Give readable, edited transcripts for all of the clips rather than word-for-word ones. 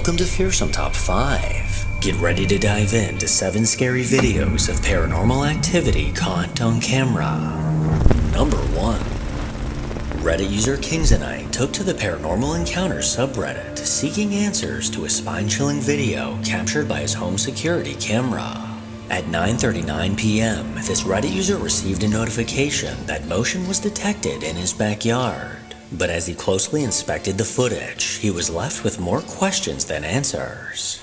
Welcome to Fearsome Top 5. Get ready to dive into 7 scary videos of paranormal activity caught on camera. Number 1. Reddit user Kingsanite took to the Paranormal Encounters subreddit seeking answers to a spine-chilling video captured by his home security camera. At 9:39 p.m., this Reddit user received a notification that motion was detected in his backyard. But as he closely inspected the footage, he was left with more questions than answers.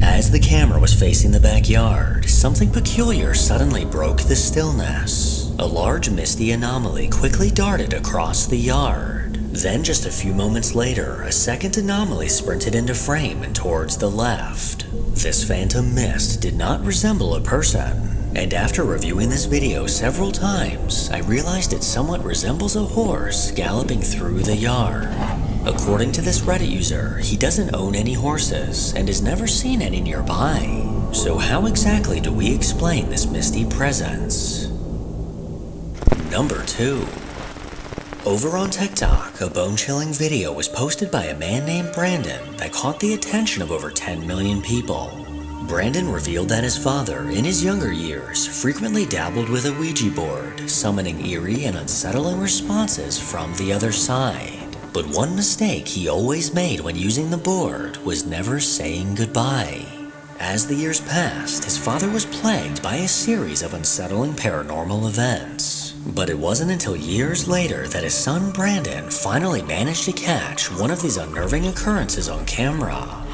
As the camera was facing the backyard, something peculiar suddenly broke the stillness. A large misty anomaly quickly darted across the yard. Then just a few moments later, a second anomaly sprinted into frame and towards the left. This phantom mist did not resemble a person, and after reviewing this video several times, I realized it somewhat resembles a horse galloping through the yard. According to this Reddit user, he doesn't own any horses and has never seen any nearby. So how exactly do we explain this misty presence? Number 2. Over on TikTok, a bone-chilling video was posted by a man named Brandon that caught the attention of over 10 million people. Brandon revealed that his father, in his younger years, frequently dabbled with a Ouija board, summoning eerie and unsettling responses from the other side. But one mistake he always made when using the board was never saying goodbye. As the years passed, his father was plagued by a series of unsettling paranormal events. But it wasn't until years later that his son Brandon finally managed to catch one of these unnerving occurrences on camera.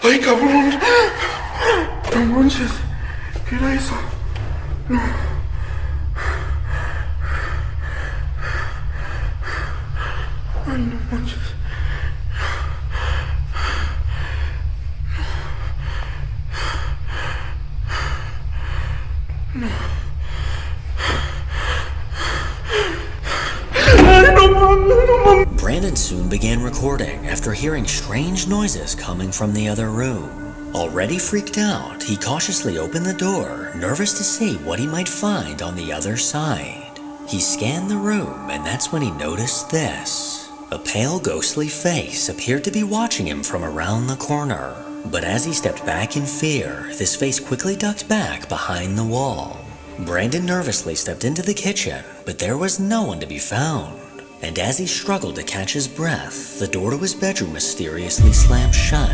¡Ay, cabrón! No manches, ¿qué era eso? No. Ay, no manches. No. Brandon soon began recording after hearing strange noises coming from the other room. Already freaked out, he cautiously opened the door, nervous to see what he might find on the other side. He scanned the room, and that's when he noticed this. A pale, ghostly face appeared to be watching him from around the corner. But as he stepped back in fear, this face quickly ducked back behind the wall. Brandon nervously stepped into the kitchen, but there was no one to be found. And as he struggled to catch his breath, the door to his bedroom mysteriously slammed shut.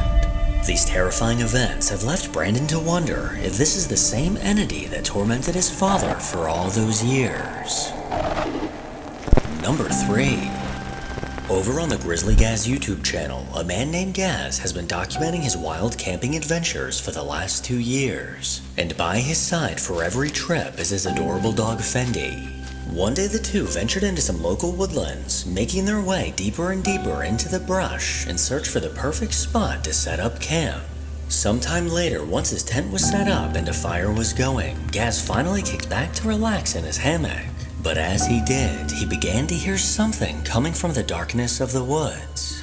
These terrifying events have left Brandon to wonder if this is the same entity that tormented his father for all those years. Number 3. Over on the Grizzly Gaz YouTube channel, a man named Gaz has been documenting his wild camping adventures for the last 2 years. And by his side for every trip is his adorable dog Fendi. One day the two ventured into some local woodlands, making their way deeper and deeper into the brush in search for the perfect spot to set up camp. Sometime later, once his tent was set up and a fire was going, Gaz finally kicked back to relax in his hammock. But as he did, he began to hear something coming from the darkness of the woods.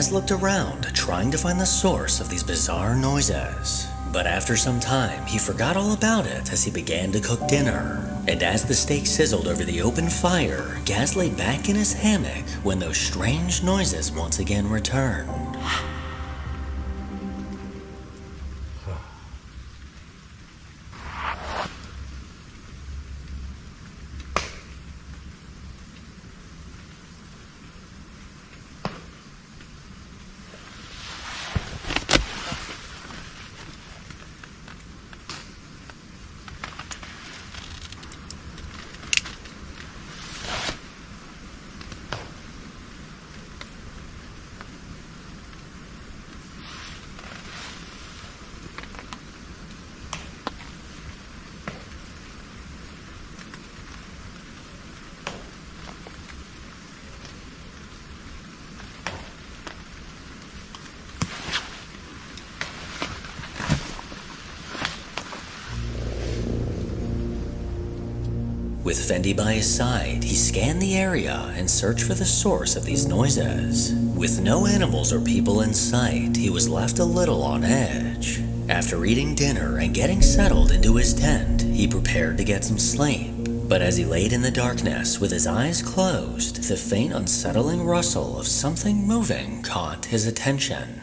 Gaz looked around, trying to find the source of these bizarre noises. But after some time, he forgot all about it as he began to cook dinner. And as the steak sizzled over the open fire, Gaz lay back in his hammock when those strange noises once again returned. With Fendi by his side, he scanned the area and searched for the source of these noises. With no animals or people in sight, he was left a little on edge. After eating dinner and getting settled into his tent, he prepared to get some sleep. But as he laid in the darkness with his eyes closed, the faint unsettling rustle of something moving caught his attention.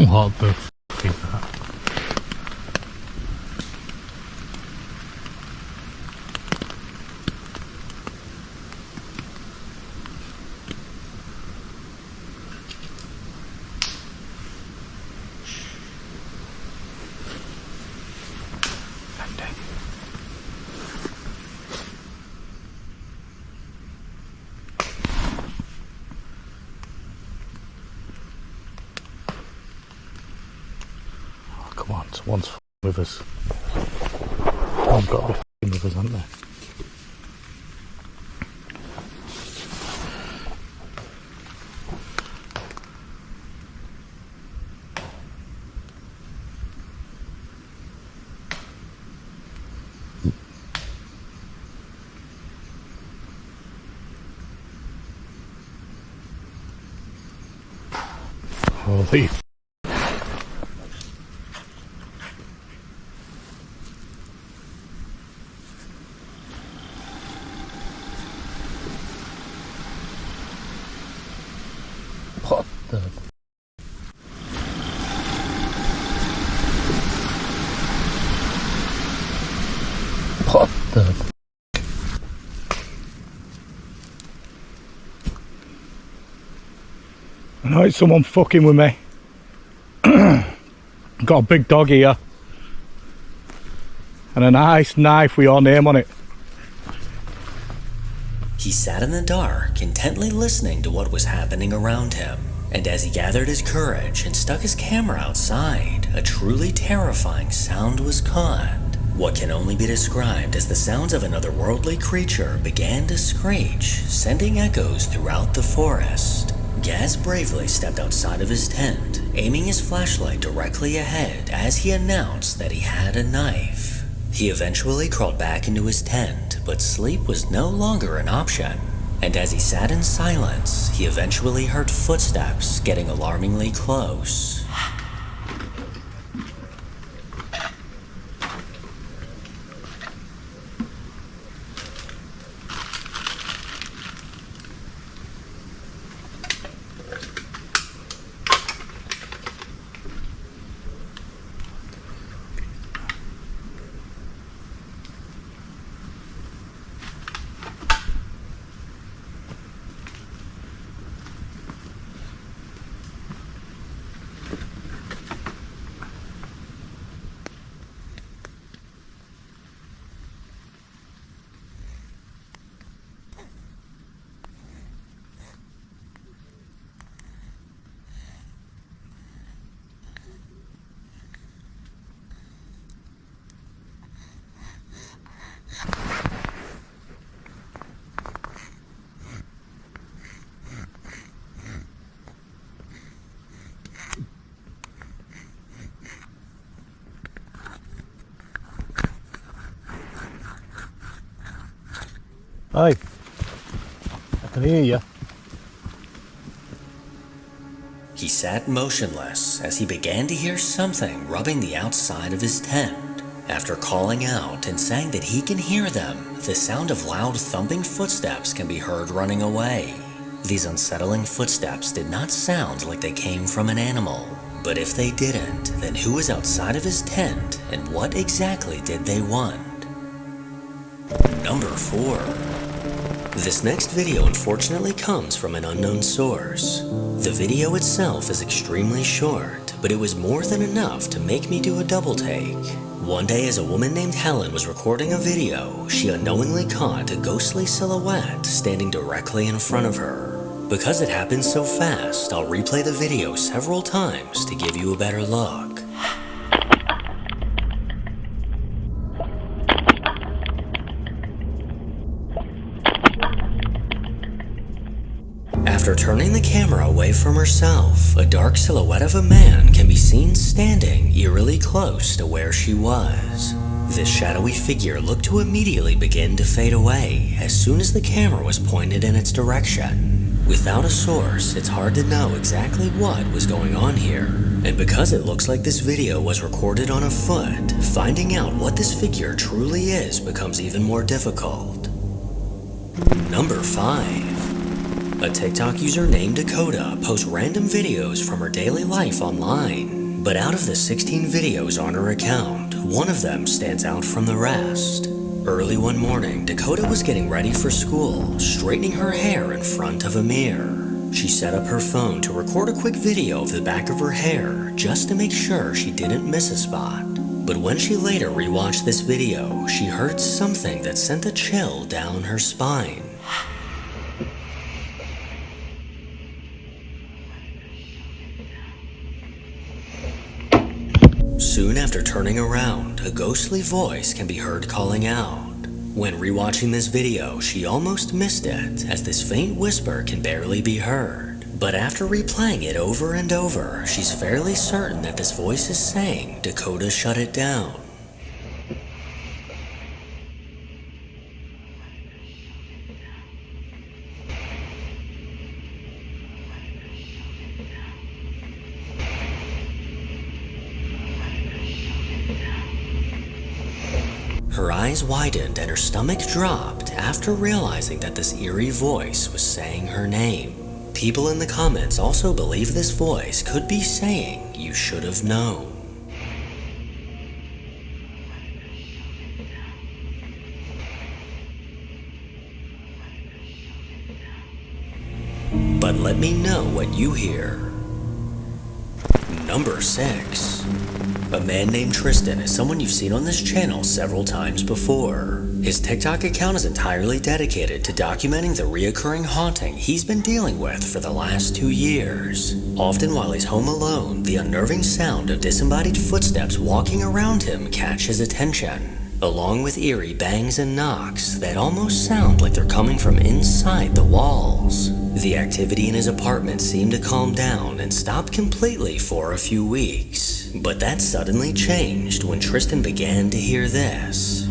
What the f*** is that? Come on, someone's f***ing with us. Someone's got to be f***ing with us, haven't they? Holy f***. What the? What the? I know it's someone fucking with me. Got a big dog here. And a nice knife with your name on it. He sat in the dark, intently listening to what was happening around him. And as he gathered his courage and stuck his camera outside, a truly terrifying sound was caught. What can only be described as the sounds of an otherworldly creature began to screech, sending echoes throughout the forest. Gaz bravely stepped outside of his tent, aiming his flashlight directly ahead as he announced that he had a knife. He eventually crawled back into his tent, but sleep was no longer an option. And as he sat in silence, he eventually heard footsteps getting alarmingly close. Hey, I can hear you. He sat motionless as he began to hear something rubbing the outside of his tent. After calling out and saying that he can hear them, the sound of loud thumping footsteps can be heard running away. These unsettling footsteps did not sound like they came from an animal, but if they didn't, then who was outside of his tent and what exactly did they want? Number 4. This next video unfortunately comes from an unknown source. The video itself is extremely short, but it was more than enough to make me do a double take. One day as a woman named Helen was recording a video, she unknowingly caught a ghostly silhouette standing directly in front of her. Because it happened so fast, I'll replay the video several times to give you a better look. After turning the camera away from herself, a dark silhouette of a man can be seen standing eerily close to where she was. This shadowy figure looked to immediately begin to fade away as soon as the camera was pointed in its direction. Without a source, it's hard to know exactly what was going on here. And because it looks like this video was recorded on a foot, finding out what this figure truly is becomes even more difficult. Number 5. A TikTok user named Dakota posts random videos from her daily life online, but out of the 16 videos on her account, one of them stands out from the rest. Early one morning, Dakota was getting ready for school, straightening her hair in front of a mirror. She set up her phone to record a quick video of the back of her hair just to make sure she didn't miss a spot. But when she later rewatched this video, she heard something that sent a chill down her spine. Soon after turning around, a ghostly voice can be heard calling out. When rewatching this video, she almost missed it, as this faint whisper can barely be heard. But after replaying it over and over, she's fairly certain that this voice is saying, "Dakota, shut it down." Her eyes widened and her stomach dropped after realizing that this eerie voice was saying her name. People in the comments also believe this voice could be saying, "You should have known." But let me know what you hear. Number 6. A man named Tristan is someone you've seen on this channel several times before. His TikTok account is entirely dedicated to documenting the reoccurring haunting he's been dealing with for the last 2 years. Often while he's home alone, the unnerving sound of disembodied footsteps walking around him catch his attention, along with eerie bangs and knocks that almost sound like they're coming from inside the walls. The activity in his apartment seemed to calm down and stop completely for a few weeks. But that suddenly changed when Tristan began to hear this.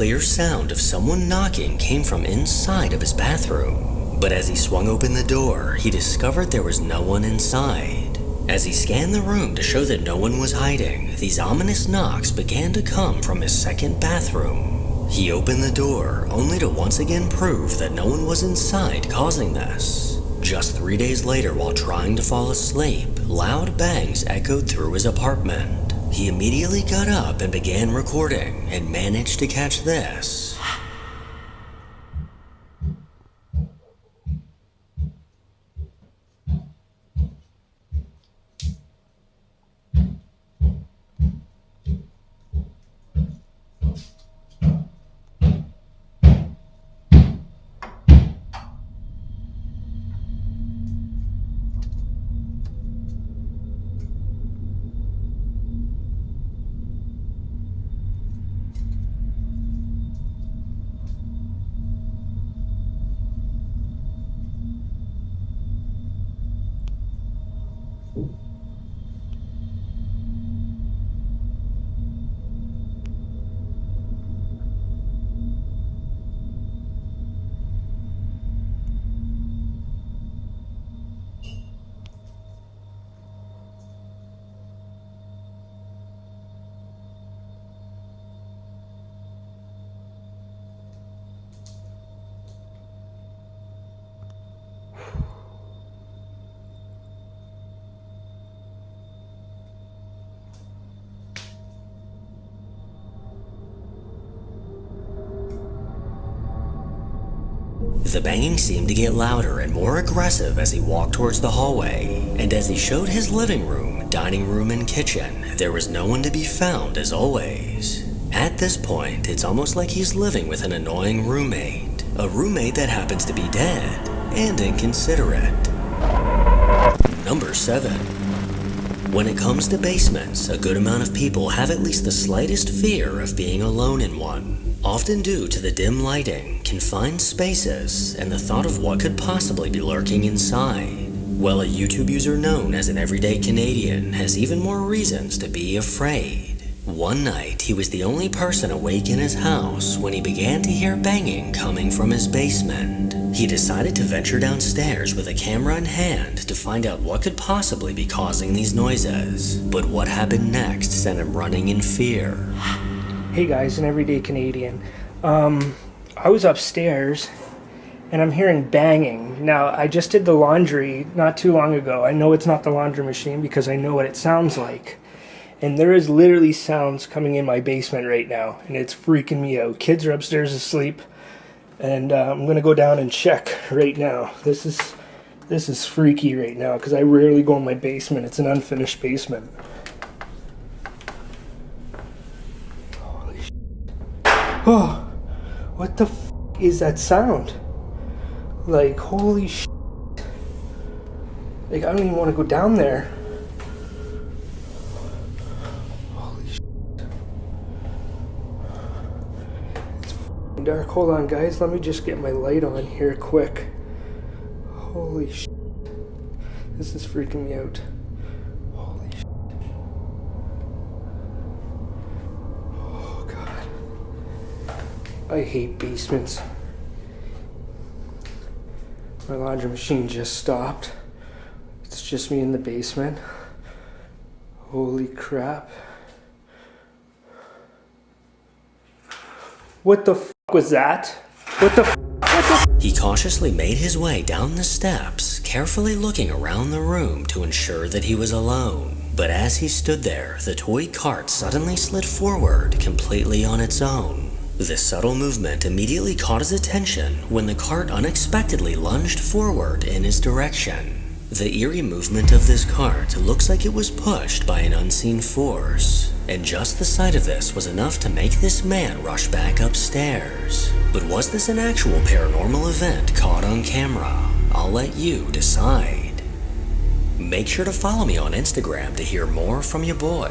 clear sound of someone knocking came from inside of his bathroom. But as he swung open the door, he discovered there was no one inside. As he scanned the room to show that no one was hiding, these ominous knocks began to come from his second bathroom. He opened the door, only to once again prove that no one was inside causing this. Just 3 days later, while trying to fall asleep, loud bangs echoed through his apartment. He immediately got up and began recording, and managed to catch this. The banging seemed to get louder and more aggressive as he walked towards the hallway, and as he showed his living room, dining room, and kitchen, there was no one to be found as always. At this point, it's almost like he's living with an annoying roommate, a roommate that happens to be dead and inconsiderate. Number 7. When it comes to basements, a good amount of people have at least the slightest fear of being alone in one, often due to the dim lighting, confined spaces, and the thought of what could possibly be lurking inside. Well, a YouTube user known as an everyday Canadian has even more reasons to be afraid. One night, he was the only person awake in his house when he began to hear banging coming from his basement. He decided to venture downstairs with a camera in hand to find out what could possibly be causing these noises. But what happened next sent him running in fear. Hey guys, an everyday Canadian. I was upstairs and I'm hearing banging. Now, I just did the laundry not too long ago. I know it's not the laundry machine because I know what it sounds like. And there is literally sounds coming in my basement right now, and it's freaking me out. Kids are upstairs asleep, and I'm gonna go down and check right now. This is freaky right now because I rarely go in my basement. It's an unfinished basement. Holy shit. Oh, what the f is that sound? Like, holy shit. Like, I don't even want to go down there. Dark. Hold on, guys. Let me just get my light on here quick. Holy shit. This is freaking me out. Holy shit. Oh, God. I hate basements. My laundry machine just stopped. It's just me in the basement. Holy crap. What the f was that? What the f? He cautiously made his way down the steps, carefully looking around the room to ensure that he was alone. But as he stood there, the toy cart suddenly slid forward completely on its own. The subtle movement immediately caught his attention when the cart unexpectedly lunged forward in his direction. The eerie movement of this cart looks like it was pushed by an unseen force, and just the sight of this was enough to make this man rush back upstairs. But was this an actual paranormal event caught on camera? I'll let you decide. Make sure to follow me on Instagram to hear more from your boy.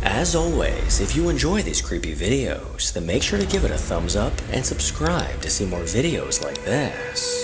As always, if you enjoy these creepy videos, then make sure to give it a thumbs up and subscribe to see more videos like this.